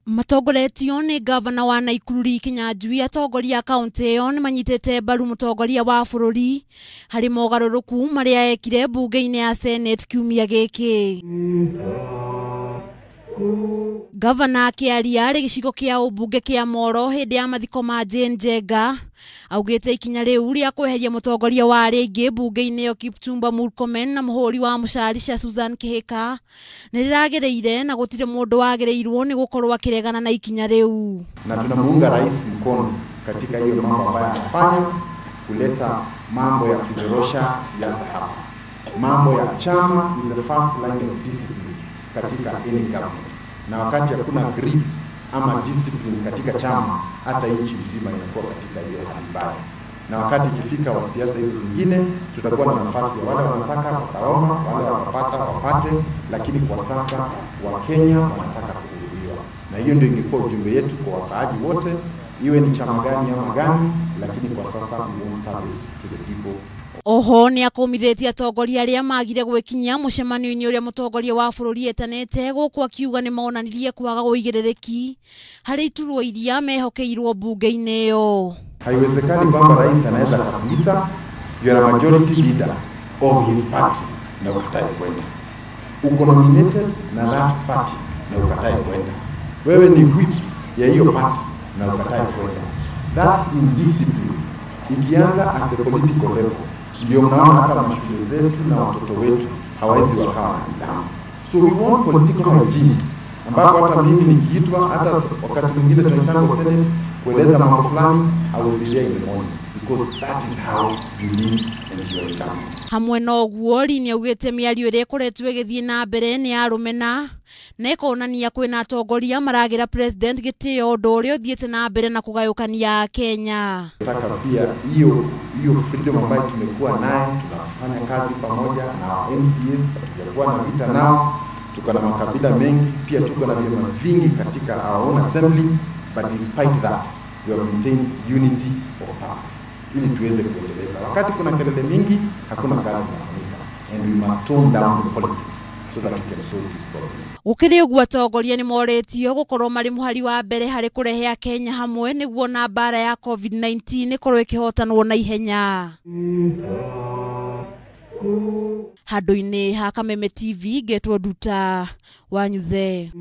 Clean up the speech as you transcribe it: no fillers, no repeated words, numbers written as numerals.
Matongoretio ni gavana wa Nakuru Kinyanjui atongoria kaunti yo ni manyitete mbaru mutongoria wa bururi hari mogaruruku maria ekire mbunge-ini ya Senate kiumia giki. Gavana akiaria ri gicigo kia ubunge kia Moro hindi ya mathiko ma Njenga augite ikinya riu ria kweheria mutongoria wa ringi mbunge-ini yo Kipchumba Murkomen na muhuri wa mucari cia Susan Kihika ni riragereire na gutire mundu wagereirwo ni gukorwo akiregana na ikinya riu. Na tunamuunga rais mkono katika hiyo mambo ambayo anafanya kuleta mambo ya kutorosha siasa hapa. Mambo ya chama is the first line of discipline katika any government. Na wakati hakuna grip ama discipline katika chama, hata nchi mzima inakuwa katika hiyo hali mbaya. Na wakati ikifika wa siasa hizo zingine, tutakuwa na nafasi ya wale wanataka wataomba, wale wanapata wapate, lakini kwa sasa Wakenya wanataka kuhudumiwa. Na hiyo ndio ingekuwa ujumbe yetu kwa wakaaji wote, iwe ni chama gani ama gani, lakini kwa sasa we want service to the people. Oho ni akomithitie atongoria aria magire gwikinyia mucemanio-ini uria mutongoria wa bururi etanete guku akiuga ni monanirie kwaga uigiririki hari iturwo iria mehokeirwo mbunge-ini iyo. Haiwezekani kwamba rais anaweza kukuita you are a majority leader of his party na ukatae kwenda. Uko nominated na that party na ukatae kwenda. Wewe ni whip ya hiyo party na ukatae kwenda. That indiscipline ikianza at the political level, ndio mnaona hata mashule zetu na watoto wetu hawezi wakawa na nidhamu. So we want political hygiene, ambapo hata mimi nikiitwa hata wakati mwingine tunaitanga Senate kueleza mambo fulani, I will be there in the morning because that is how you lead and you are government. Hamwe na uguo Rini augite miario ire koretwe githie na mbere ni arumena na ikonania kwina atongoria maragira president gitio undu uria uthiete na mbere na kugayukania Kenya. Nataka pia hiyo freedom ambayo tumekuwa nayo, tunafanya kazi pamoja na MCAs, tunakuwa na vita nao, tuko na makabila mengi, pia tuko na vyama vingi katika our own assembly, but despite that we have maintained unity of purpose ili tuweze kuendeleza. Wakati kuna kelele mingi, hakuna kazi inafanyika, and we must tone down the politics so that we can solve these problems. Ukiri uguo atongoria ni moretio gukorwo mari muhari wa mbere hari kurehea Kenya hamwe niguo na bara ya COVID-19 ikorwo ikihotanwo na ihenya. Handu-ini ha Kameme TV getwo Nduta Wanyuthe.